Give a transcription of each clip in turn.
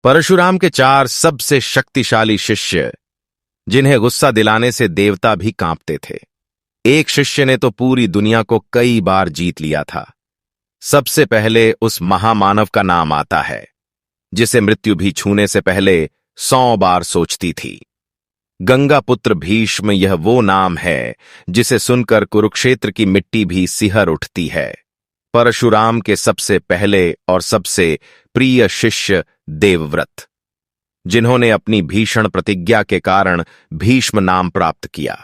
परशुराम के चार सबसे शक्तिशाली शिष्य, जिन्हें गुस्सा दिलाने से देवता भी कांपते थे। एक शिष्य ने तो पूरी दुनिया को कई बार जीत लिया था। सबसे पहले उस महामानव का नाम आता है, जिसे मृत्यु भी छूने से पहले 100 बार सोचती थी। गंगा पुत्र भीष्म, यह वो नाम है जिसे सुनकर कुरुक्षेत्र की मिट्टी भी सिहर उठती है। परशुराम के सबसे पहले और सबसे प्रिय शिष्य देवव्रत, जिन्होंने अपनी भीषण प्रतिज्ञा के कारण भीष्म नाम प्राप्त किया।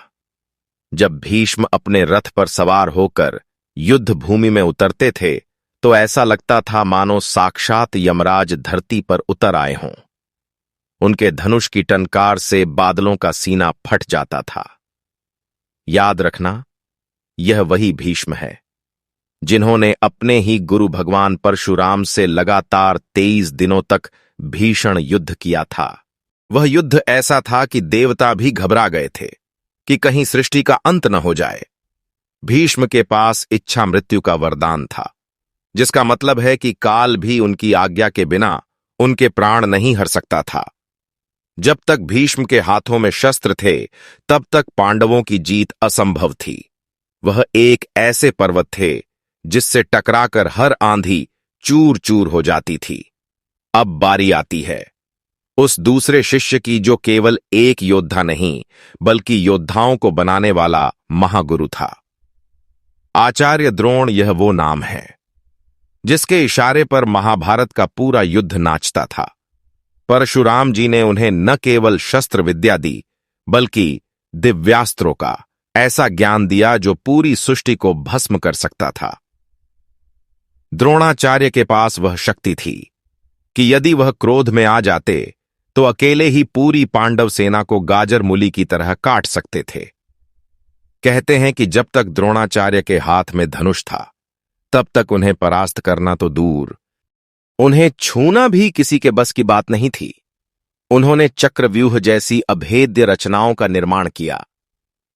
जब भीष्म अपने रथ पर सवार होकर युद्ध भूमि में उतरते थे तो ऐसा लगता था मानो साक्षात यमराज धरती पर उतर आए हों। उनके धनुष की टंकार से बादलों का सीना फट जाता था। याद रखना, यह वही भीष्म है जिन्होंने अपने ही गुरु भगवान परशुराम से लगातार 23 दिनों तक भीषण युद्ध किया था। वह युद्ध ऐसा था कि देवता भी घबरा गए थे कि कहीं सृष्टि का अंत न हो जाए। भीष्म के पास इच्छा मृत्यु का वरदान था, जिसका मतलब है कि काल भी उनकी आज्ञा के बिना उनके प्राण नहीं हर सकता था। जब तक भीष्म के हाथों में शस्त्र थे, तब तक पांडवों की जीत असंभव थी। वह एक ऐसे पर्वत थे जिससे टकराकर हर आंधी चूर चूर हो जाती थी। अब बारी आती है उस दूसरे शिष्य की, जो केवल एक योद्धा नहीं बल्कि योद्धाओं को बनाने वाला महागुरु था। आचार्य द्रोण, यह वो नाम है जिसके इशारे पर महाभारत का पूरा युद्ध नाचता था। परशुराम जी ने उन्हें न केवल शस्त्र विद्या दी, बल्कि दिव्यास्त्रों का ऐसा ज्ञान दिया जो पूरी सृष्टि को भस्म कर सकता था। द्रोणाचार्य के पास वह शक्ति थी कि यदि वह क्रोध में आ जाते तो अकेले ही पूरी पांडव सेना को गाजर मूली की तरह काट सकते थे। कहते हैं कि जब तक द्रोणाचार्य के हाथ में धनुष था, तब तक उन्हें परास्त करना तो दूर, उन्हें छूना भी किसी के बस की बात नहीं थी। उन्होंने चक्रव्यूह जैसी अभेद्य रचनाओं का निर्माण किया,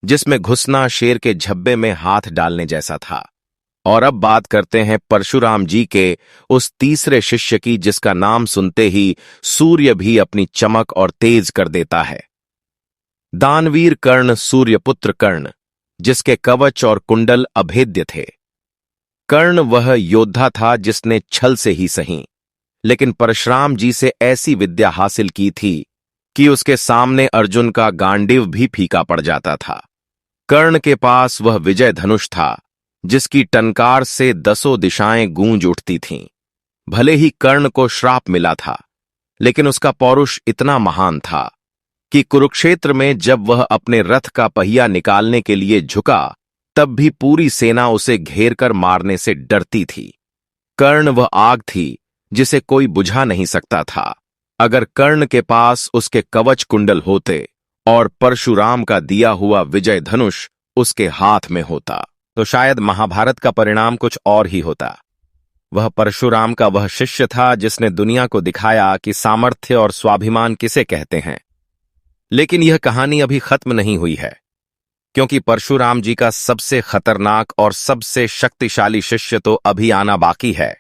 जिसमें घुसना शेर के झब्बे में हाथ डालने जैसा था। और अब बात करते हैं परशुराम जी के उस तीसरे शिष्य की, जिसका नाम सुनते ही सूर्य भी अपनी चमक और तेज कर देता है। दानवीर कर्ण, सूर्यपुत्र कर्ण, जिसके कवच और कुंडल अभेद्य थे। कर्ण वह योद्धा था जिसने छल से ही सही, लेकिन परशुराम जी से ऐसी विद्या हासिल की थी कि उसके सामने अर्जुन का गांडीव भी फीका पड़ जाता था। कर्ण के पास वह विजय धनुष था जिसकी टंकार से 10 दिशाएं गूंज उठती थीं। भले ही कर्ण को श्राप मिला था, लेकिन उसका पौरुष इतना महान था कि कुरुक्षेत्र में जब वह अपने रथ का पहिया निकालने के लिए झुका, तब भी पूरी सेना उसे घेर कर मारने से डरती थी। कर्ण वह आग थी जिसे कोई बुझा नहीं सकता था। अगर कर्ण के पास उसके कवच कुंडल होते और परशुराम का दिया हुआ विजय धनुष उसके हाथ में होता, तो शायद महाभारत का परिणाम कुछ और ही होता। वह परशुराम का वह शिष्य था जिसने दुनिया को दिखाया कि सामर्थ्य और स्वाभिमान किसे कहते हैं। लेकिन यह कहानी अभी खत्म नहीं हुई है, क्योंकि परशुराम जी का सबसे खतरनाक और सबसे शक्तिशाली शिष्य तो अभी आना बाकी है।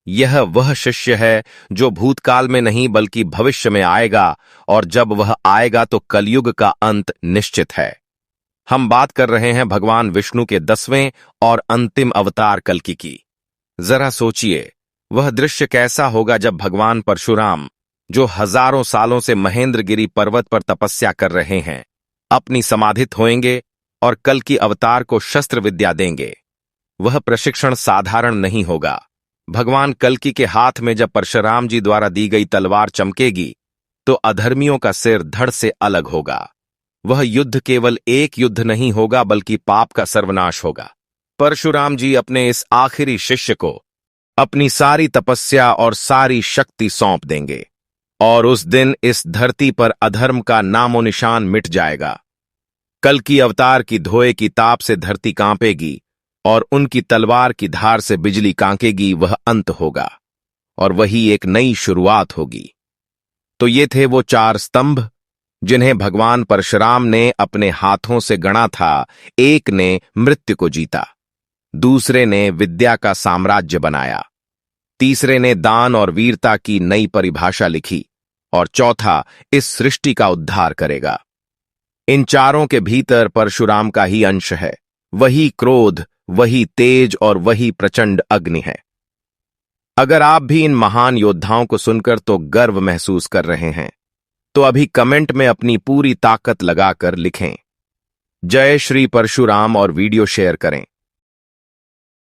यह वह शिष्य है जो भूतकाल में नहीं बल्कि भविष्य में आएगा, और जब वह आएगा तो कलयुग का अंत निश्चित है। हम बात कर रहे हैं भगवान विष्णु के 10वें और अंतिम अवतार कल्कि की। जरा सोचिए, वह दृश्य कैसा होगा जब भगवान परशुराम, जो हजारों सालों से महेंद्रगिरी पर्वत पर तपस्या कर रहे हैं, अपनी समाधित होएंगे और कल्कि अवतार को शस्त्र विद्या देंगे। वह प्रशिक्षण साधारण नहीं होगा। भगवान कल्कि के हाथ में जब परशुराम जी द्वारा दी गई तलवार चमकेगी, तो अधर्मियों का सिर धड़ से अलग होगा। वह युद्ध केवल एक युद्ध नहीं होगा, बल्कि पाप का सर्वनाश होगा। परशुराम जी अपने इस आखिरी शिष्य को अपनी सारी तपस्या और सारी शक्ति सौंप देंगे, और उस दिन इस धरती पर अधर्म का नामो निशान मिट जाएगा। कल्कि अवतार की धोए की ताप से धरती कांपेगी और उनकी तलवार की धार से बिजली कांकेगी। वह अंत होगा और वही एक नई शुरुआत होगी। तो ये थे वो 4 स्तंभ जिन्हें भगवान परशुराम ने अपने हाथों से गढ़ा था। एक ने मृत्यु को जीता, दूसरे ने विद्या का साम्राज्य बनाया, तीसरे ने दान और वीरता की नई परिभाषा लिखी, और चौथा इस सृष्टि का उद्धार करेगा। इन चारों के भीतर परशुराम का ही अंश है। वही क्रोध, वही तेज और वही प्रचंड अग्नि है। अगर आप भी इन महान योद्धाओं को सुनकर तो गर्व महसूस कर रहे हैं, तो अभी कमेंट में अपनी पूरी ताकत लगाकर लिखें, जय श्री परशुराम, और वीडियो शेयर करें।